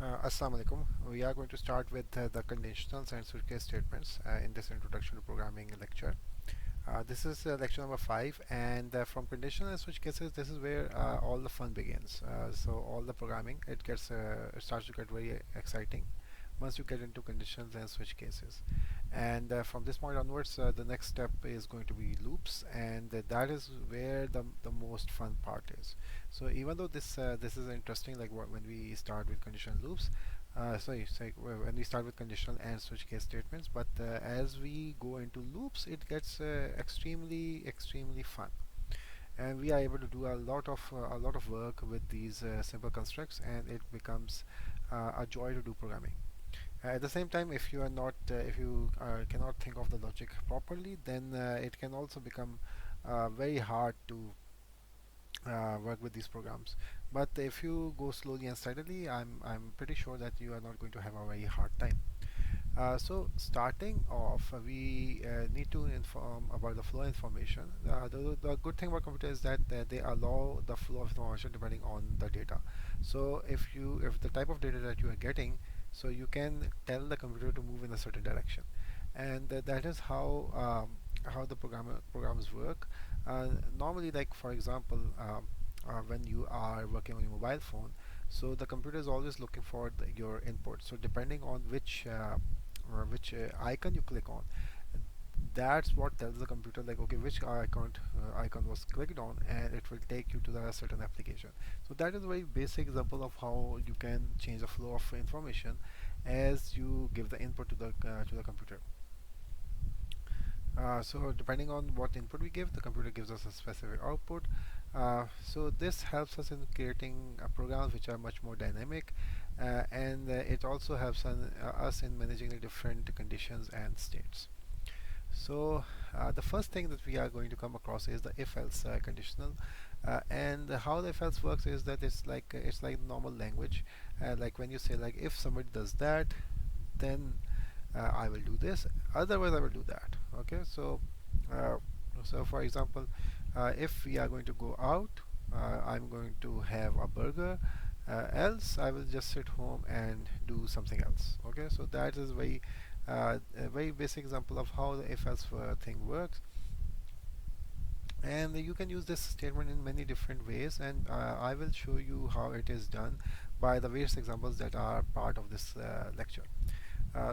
Assalamu alaikum. We are going to start with the conditionals and switch-case statements in this introduction to programming lecture. This is lecture number 5, and from conditional and switch cases, this is where all the fun begins. So all the programming it starts to get very exciting once you get into conditions and switch cases. And from this point onwards, the next step is going to be loops, and that is where the most fun part is. So even though this is interesting, like when we start with conditional loops, when we start with conditional and switch case statements, but as we go into loops, it gets extremely fun, and we are able to do a lot of work with these simple constructs, and it becomes a joy to do programming. At the same time, if you are not, if you cannot think of the logic properly, then it can also become very hard to work with these programs. But if you go slowly and steadily, I'm pretty sure that you are not going to have a very hard time. So starting off, we need to inform about the flow information. The good thing about computer is that they allow the flow of information depending on the data. So if the type of data that you are getting, so you can tell the computer to move in a certain direction, and that is how the programs work. Normally, like for example, when you are working on your mobile phone, so the computer is always looking for your input. So depending on which icon you click on, that's what tells the computer, like, okay, which icon was clicked on, and it will take you to the certain application. So that is a very basic example of how you can change the flow of information as you give the input to the computer. So depending on what input we give, the computer gives us a specific output. So this helps us in creating programs which are much more dynamic, and it also helps us in managing the different conditions and states. So the first thing that we are going to come across is the if-else conditional, and how the if-else works is that it's like normal language. Like when you say, like, if somebody does that, then I will do this. Otherwise, I will do that. Okay, uh, so for example, if we are going to go out, I'm going to have a burger. Else, I will just sit home and do something else. Okay, so that is a very basic example of how the if-else thing works. And you can use this statement in many different ways, and I will show you how it is done by the various examples that are part of this lecture.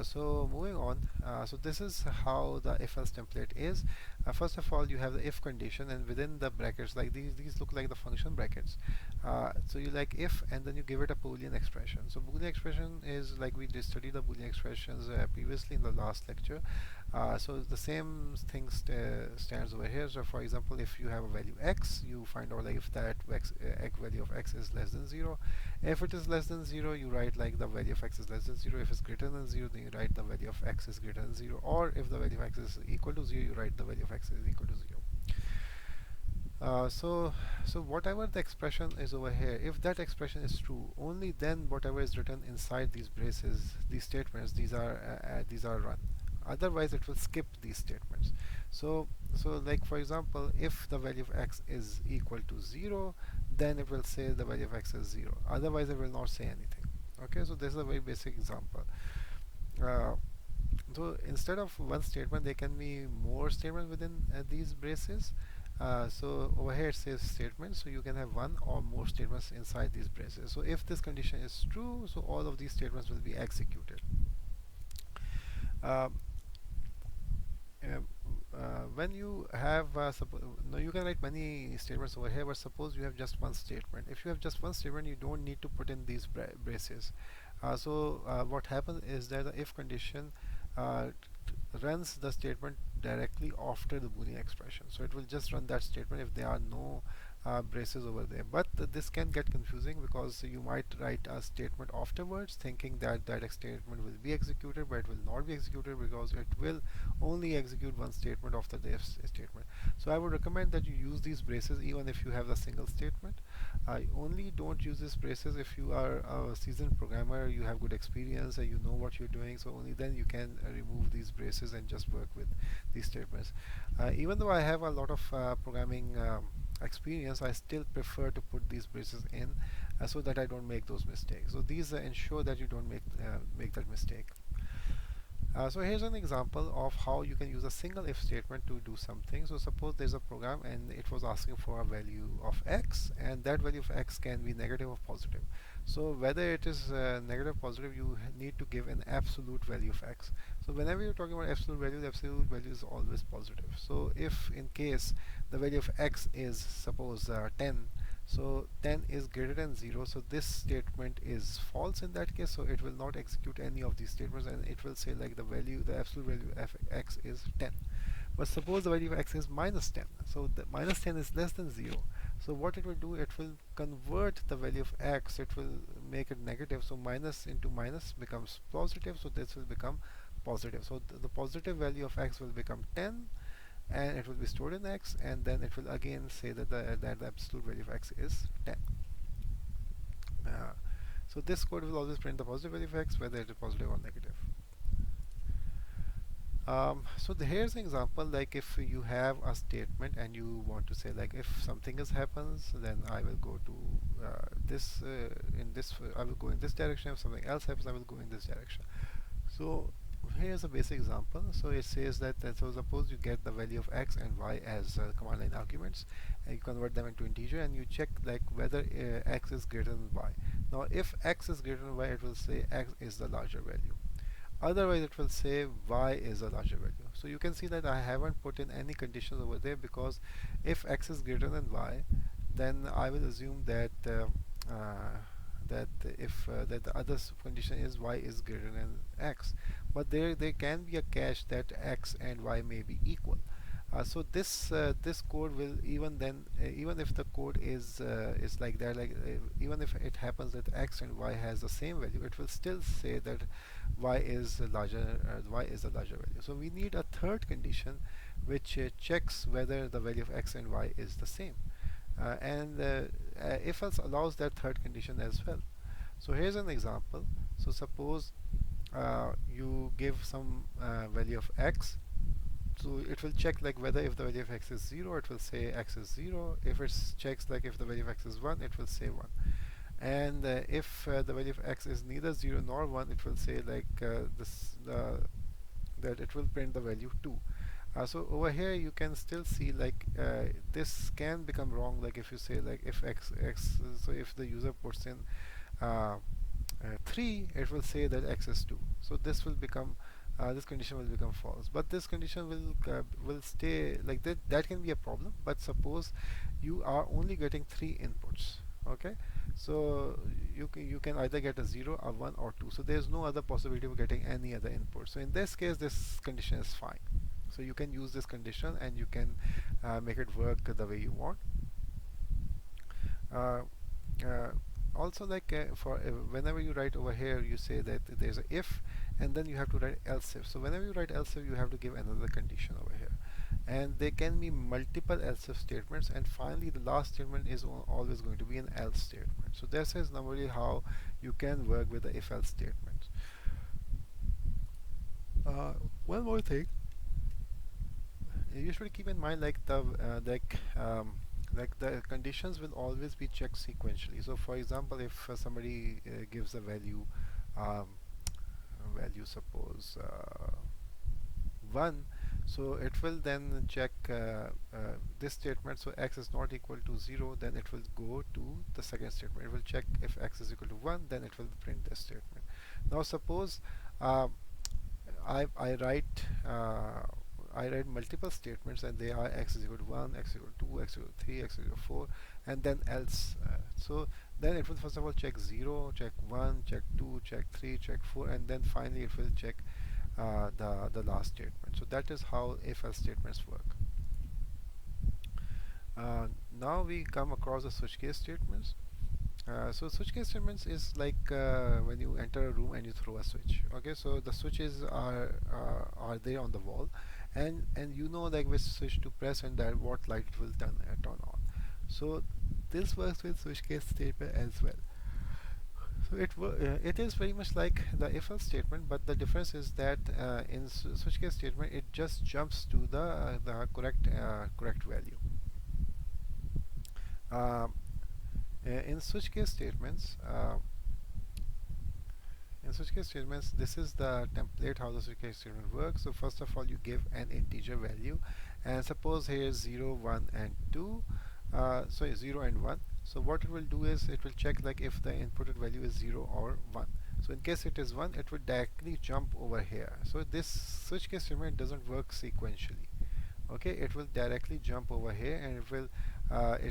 So moving on, so this is how the if-else template is. First of all, you have the if condition, and within the brackets, like these look like the function brackets. So you like if, and then you give it a Boolean expression. So Boolean expression is like we did study the Boolean expressions previously in the last lecture. So the same thing stands over here. So for example, if you have a value x, you find out like if that value of x is less than 0. If it is less than 0, you write like the value of x is less than 0. If it's greater than 0, then you write the value of x is greater than 0. Or if the value of x is equal to 0, you write the value of x is equal to 0. So whatever the expression is over here, if that expression is true, only then whatever is written inside these braces, these statements, these are run. Otherwise, it will skip these statements. So like for example, if the value of x is equal to 0, then it will say the value of x is 0. Otherwise, it will not say anything. Okay, so this is a very basic example. Uh, so instead of one statement, there can be more statements within these braces. So over here it says statement, so you can have one or more statements inside these braces. So if this condition is true, so all of these statements will be executed. Um, when you have no, you can write many statements over here, but suppose you have just one statement. If you have just one statement, you don't need to put in these braces. What happens is that the if condition uh, runs the statement directly after the Boolean expression. So it will just run that statement if there are no braces over there. But this can get confusing because you might write a statement afterwards thinking that that statement will be executed, but it will not be executed because it will only execute one statement after the if statement. So I would recommend that you use these braces even if you have a single statement. Only don't use these braces if you are a seasoned programmer, you have good experience, and you know what you're doing. So only then you can remove these braces and just work with these statements. Even though I have a lot of programming experience, I still prefer to put these braces in so that I don't make those mistakes. So these ensure that you don't make that mistake. So here's an example of how you can use a single if statement to do something. So suppose there's a program and it was asking for a value of x, and that value of x can be negative or positive. So whether it is negative or positive, you need to give an absolute value of x. So whenever you're talking about absolute value, the absolute value is always positive. So if in case the value of x is suppose 10, so 10 is greater than 0, so this statement is false in that case, so it will not execute any of these statements, and it will say like the absolute value of x is 10. But suppose the value of x is minus 10, so the minus 10 is less than 0. So what it will do, it will convert the value of x, it will make it negative, so minus into minus becomes positive, so this will become positive. So the positive value of x will become 10, and it will be stored in x, and then it will again say that the absolute value of x is 10. So this code will always print the positive value of x, whether it is positive or negative. So here's an example, like if you have a statement and you want to say like if something else happens, then I will go to I will go in this direction. If something else happens, I will go in this direction. So here's a basic example. So it says that so suppose you get the value of x and y as command line arguments, and you convert them into integer, and you check like whether x is greater than y. Now if x is greater than y, it will say x is the larger value. Otherwise it will say y is a larger value. So you can see that I haven't put in any conditions over there, because if x is greater than y, then I will assume that that the other condition is y is greater than x. But there can be a catch that x and y may be equal. So this code will even if the code is like that, even if it happens that x and y has the same value, it will still say that y is a larger value. So we need a third condition which checks whether the value of x and y is the same, and if else allows that third condition as well. So here's an example. So suppose you give some value of x, so it will check like whether if the value of x is 0, it will say x is 0. If it checks like if the value of x is 1, it will say 1. And if the value of x is neither 0 nor 1, it will say like that it will print the value 2. So over here you can still see like this can become wrong, like if you say like if x, so if the user puts in 3, it will say that x is 2. So this will become this condition will become false, but this condition will stay like that. That can be a problem. But suppose you are only getting 3 inputs, okay, so you can either get a 0, a 1, or 2. So there's no other possibility of getting any other input. So in this case, this condition is fine. So you can use this condition and you can make it work the way you want. Also, like for whenever you write over here, you say that there's a if, and then you have to write else if. So whenever you write else if, you have to give another condition over here, and there can be multiple else if statements, and finally the last statement is always going to be an else statement. So this is normally how you can work with the if else statements. One more thing, you should keep in mind like the conditions will always be checked sequentially. So for example, if somebody gives a value suppose 1, so it will then check this statement. So x is not equal to 0, then it will go to the second statement. It will check if x is equal to 1, then it will print this statement. Now suppose I write multiple statements, and they are x is equal to 1, x is equal to 2, x is equal to 3, x is equal to 4, and then else. So then it will first of all check 0, check 1, check 2, check 3, check 4, and then finally it will check the last statement. So that is how if else statements work. Now we come across the switch case statements. So switch case statements is like when you enter a room and you throw a switch. Okay, so the switches are there on the wall, and you know like which switch to press and that what light will turn on. So this works with switch case statement as well. So it is very much like the if else statement, but the difference is that in switch case statement it just jumps to the correct value. In switch case statements, this is the template how the switch case statement works. So first of all, you give an integer value, and suppose here is 0, 1, and 2. So 0 and 1. So what it will do is it will check like if the inputted value is 0 or 1. So in case it is 1, it will directly jump over here. So this switch case statement doesn't work sequentially. Okay, it will directly jump over here, and it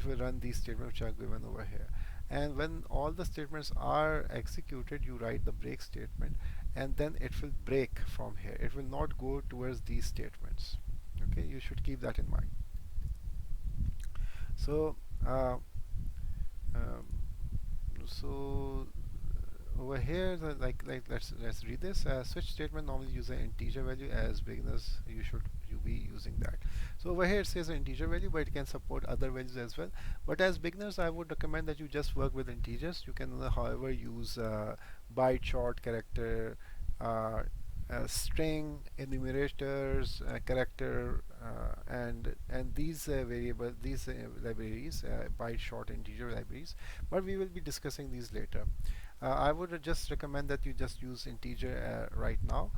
will run these statements which are given over here. And when all the statements are executed, you write the break statement, and then it will break from here. It will not go towards these statements. Okay, you should keep that in mind. So um, so over here, let's read this. Switch statement normally use an integer value. As beginners, you be using that. So over here it says an integer value, but it can support other values as well. But as beginners, I would recommend that you just work with integers. You can, however, use byte, short, character, uh, string, enumerators, character, and these libraries, byte, short, integer libraries. But we will be discussing these later. I would just recommend that you just use integer right now.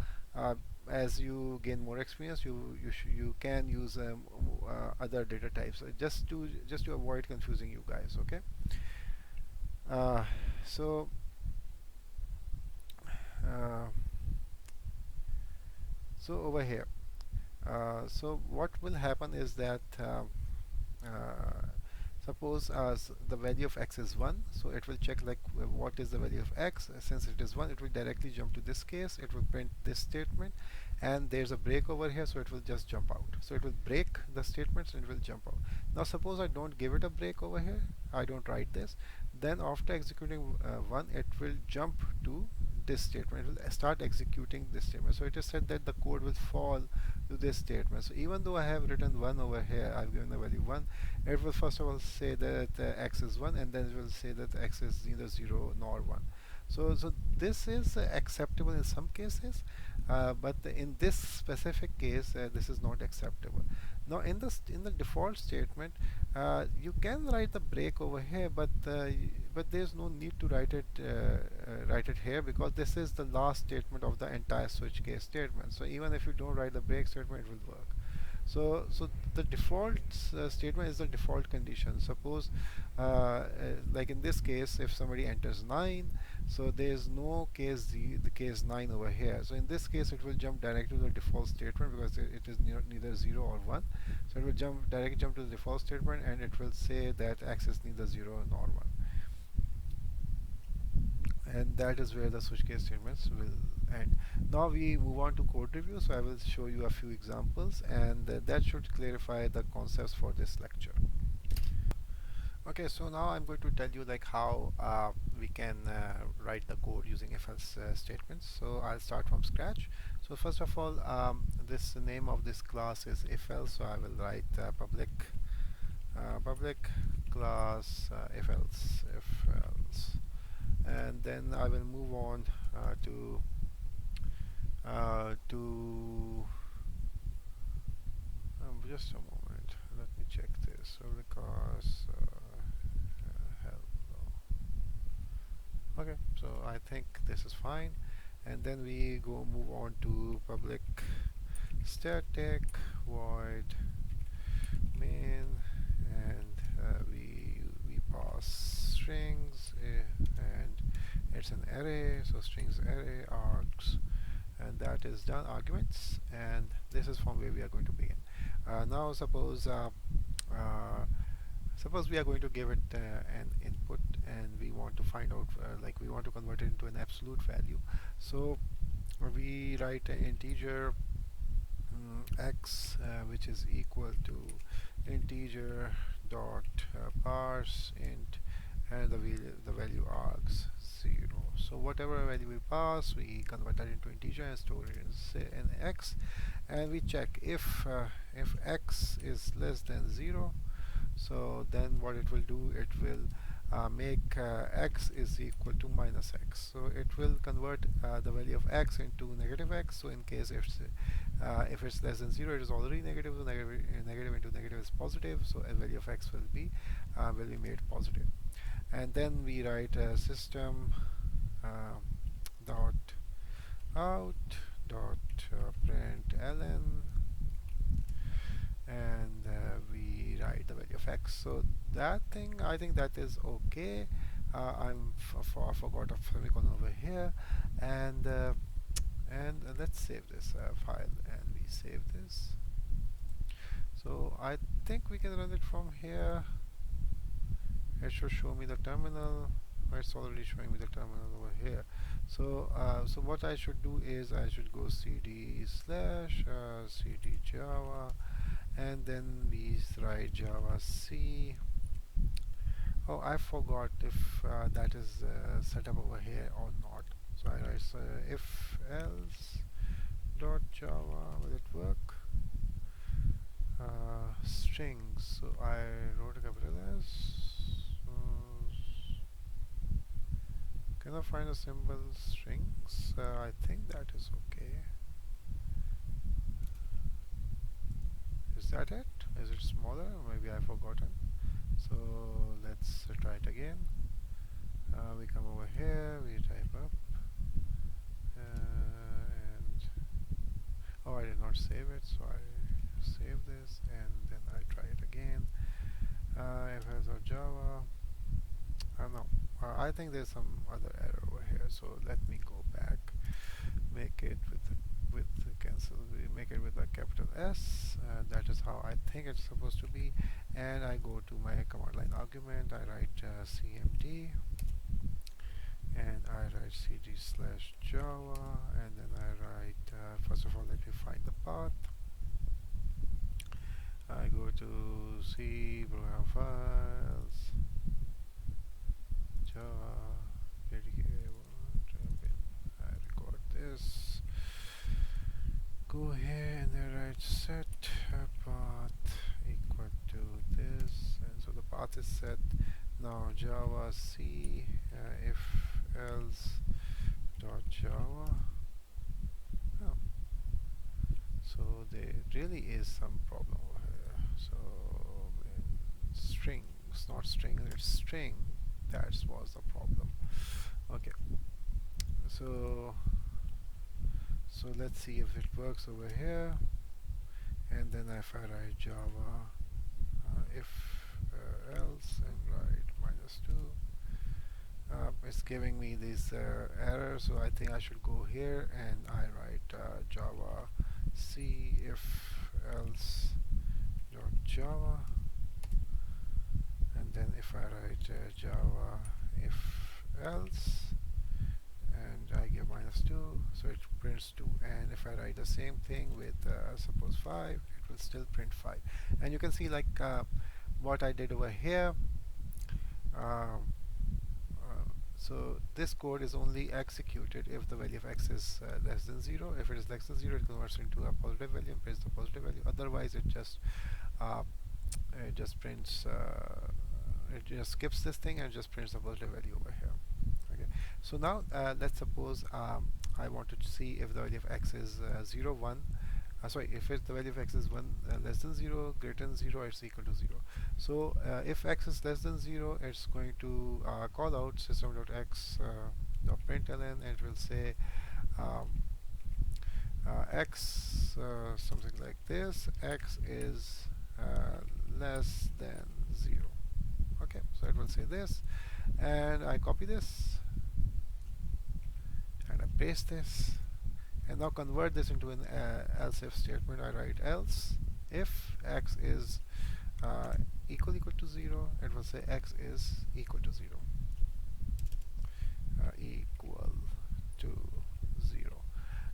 As you gain more experience, you can use other data types, just to avoid confusing you guys. Okay. Uh, so. Uh, so over here, so what will happen is that uh, suppose the value of x is 1, so it will check like what is the value of x. Since it is 1, it will directly jump to this case. It will print this statement, and there's a break over here, so it will just jump out. So it will break the statements and it will jump out. Now suppose I don't give it a break over here, I don't write this, then after executing 1, it will jump to this statement. It will start executing this statement. So it is said that the code will fall to this statement. So even though I have written 1 over here, I've given the value 1, it will first of all say that x is 1, and then it will say that x is neither 0 nor 1. So this is acceptable in some cases, but in this specific case, this is not acceptable. Now in the default statement, you can write the break over here, but there's no need to write it here, because this is the last statement of the entire switch case statement. So even if you don't write the break statement, it will work. So the default statement is the default condition. Suppose like in this case, if somebody enters 9, so there is no the case 9 over here. So in this case, it will jump directly to the default statement, because it is neither 0 or 1. So it will directly jump to the default statement, and it will say that x is neither 0 nor 1. And that is where the switch case statements will end. Now we move on to code review. So I will show you a few examples, and that should clarify the concepts for this lecture. Okay, so now I'm going to tell you like how we can write the code using if-else statements. So I'll start from scratch. So first of all, this name of this class is if-else. So I will write public class if-else, and then I will move on to just a moment. Let me check this. So because okay, so I think this is fine, and then we move on to public static void main, and we pass strings, and it's an array, so strings array args, and that is done, arguments, and this is from where we are going to begin. Now suppose we are going to give it an input, and we want to find out like we want to convert it into an absolute value. So we write an integer x which is equal to integer dot parse int, and the value args 0. So whatever value we pass, we convert that into integer and store it in x, and we check if x is less than 0. So then what it will do, it will make x is equal to minus x. So it will convert the value of x into negative x. So in case if it's less than 0, it is already negative. So negative into negative is positive. So a value of x will be made positive. and then we write system dot out dot print ln, and we write the value of x. So that thing, I think that is okay. I forgot a semicolon over here, and let's save this file, and we save this. So I think we can run it from here. It should show me the terminal. It's already showing me the terminal over here. So so what I should do is I should go cd slash cd java, and then we write java c. Oh, I forgot if that is set up over here or not. So I write if else dot java. Will it work? Strings. So I wrote a capital S. Can I find a symbol strings? I think that is okay. Is that it? Is it smaller? Maybe I've forgotten. So let's try it again. We come over here, we type up, and oh, I did not save it, so I save this, and then I try it again. If has our Java, no, I think there's some other error over here. So let me go back, make it with the cancel. We make it with a capital S. That is how I think it's supposed to be. And I go to my command line argument. I write cmd, and I write cd slash java, and then I write first of all, let me find the path. I go to C program files, Java, I record this, go here, and I write set path equal to this, and so the path is set. Now Java C if else dot Java. Oh. So there really is some problem over here. So strings, not string, it's string. That was the problem. Okay. So let's see if it works over here. And then if I write Java if else and write -2, it's giving me this error. So I think I should go here and I write Java C if else dot Java, and then if I write Java if else and I give -2, so it prints 2. And if I write the same thing with suppose 5, it will still print 5. And you can see like what I did over here. So this code is only executed if the value of x is less than 0. If it is less than 0, it converts into a positive value and prints the positive value. Otherwise, it just prints, it just skips this thing and just prints the positive value over here. Okay. So now let's suppose I wanted to see if the value of x is 0, 1. Sorry, if the value of x is 1 less than 0, greater than 0, it's equal to 0. So if x is less than 0, it's going to call out system.x .println, and it will say x something like this, x is less than 0. Okay, so it will say this, and I copy this and I paste this, and now convert this into an else if statement. I write else if x is equal to 0, it will say x is equal to 0. Equal to 0.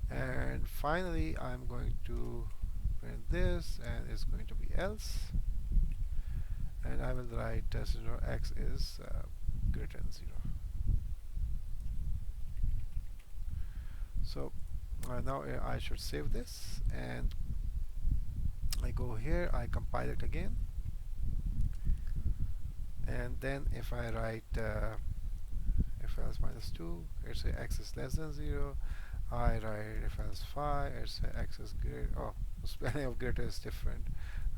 And finally, I'm going to print this, and it's going to be else. And I will write x is greater than 0. So now I should save this, and I go here, I compile it again, and then if I write if else -2, it says x is less than 0. I write if else 5, it says x is greater. Oh, the spelling of greater is different.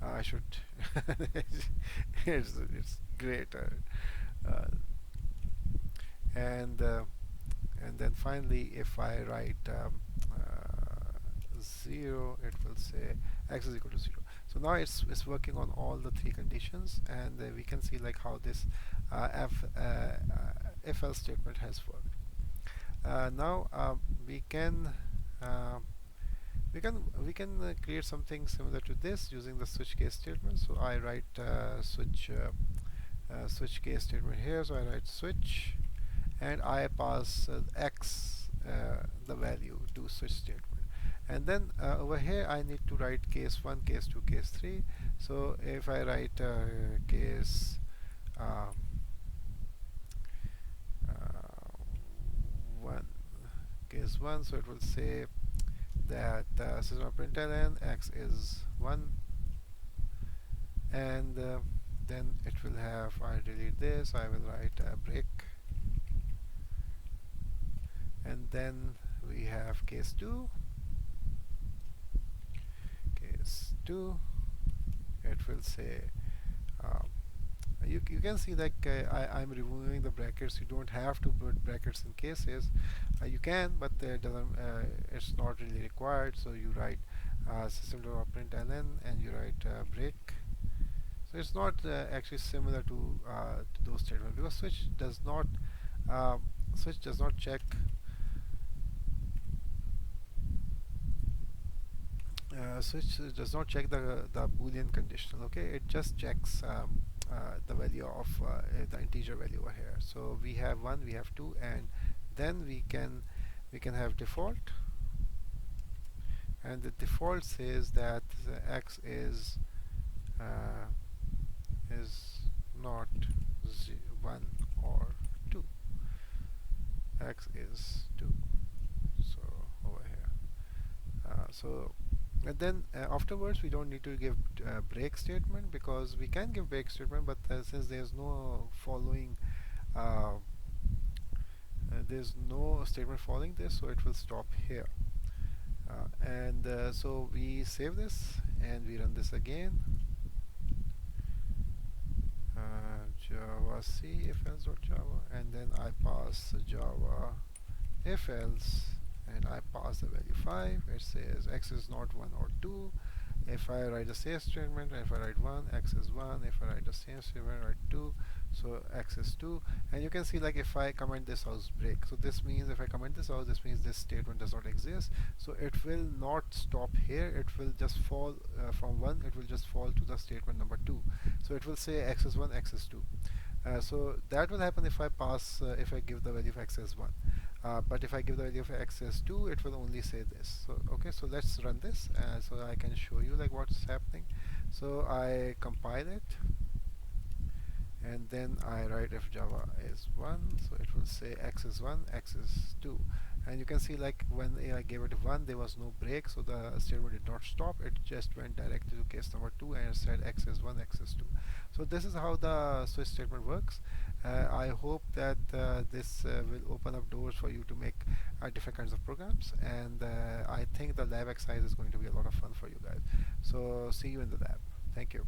I should it's greater. and then finally if I write 0, it will say x is equal to 0. So now it's working on all the three conditions, and we can see like how this if else statement has worked. Now we can uh, create something similar to this using the switch case statement. So I write switch case statement here. So I write switch, and I pass x the value to switch statement. And then over here I need to write case 1, case 2, case 3. So if I write case uh, 1, case 1, so it will say that system of println x is 1, and then it will have, I delete this, I will write a break, and then we have case 2. Case 2, it will say you can see like I'm removing the brackets. You don't have to put brackets in cases. You can, but it's not really required. So you write system.println and you write break. So it's not actually similar to those statements, because switch does not check the boolean conditional. Okay, it just checks the value of the integer value over here. So we have 1, we have 2, and then we can have default, and the default says that x is not 1 or 2. X is 2. So over here. And then afterwards we don't need to give break statement, because we can give break statement, but since there's no following there's no statement following this, so it will stop here. So we save this and we run this again. Java C if else.java, and then I pass Java if else, and I pass the value 5. It says x is not 1 or 2. If I write the same statement, if I write 1, x is 1. If I write the same statement, I write 2, so x is 2. And you can see like if I comment this out break, so this means if I comment this out, this means this statement does not exist. So it will not stop here, it will just fall from 1, it will just fall to the statement number 2. So it will say x is 1, x is 2. So that will happen if I pass, if I give the value of x as 1. But if I give the value of x as 2, it will only say this. So okay, so let's run this so I can show you like what's happening. So I compile it, and then I write if Java is 1, so it will say x is 1, x is 2. And you can see like when I gave it 1, there was no break, so the statement did not stop, it just went directly to case number 2 and it said x is 1, x is 2. So this is how the switch statement works. I hope that this will open up doors for you to make different kinds of programs, and I think the lab exercise is going to be a lot of fun for you guys. So see you in the lab. Thank you.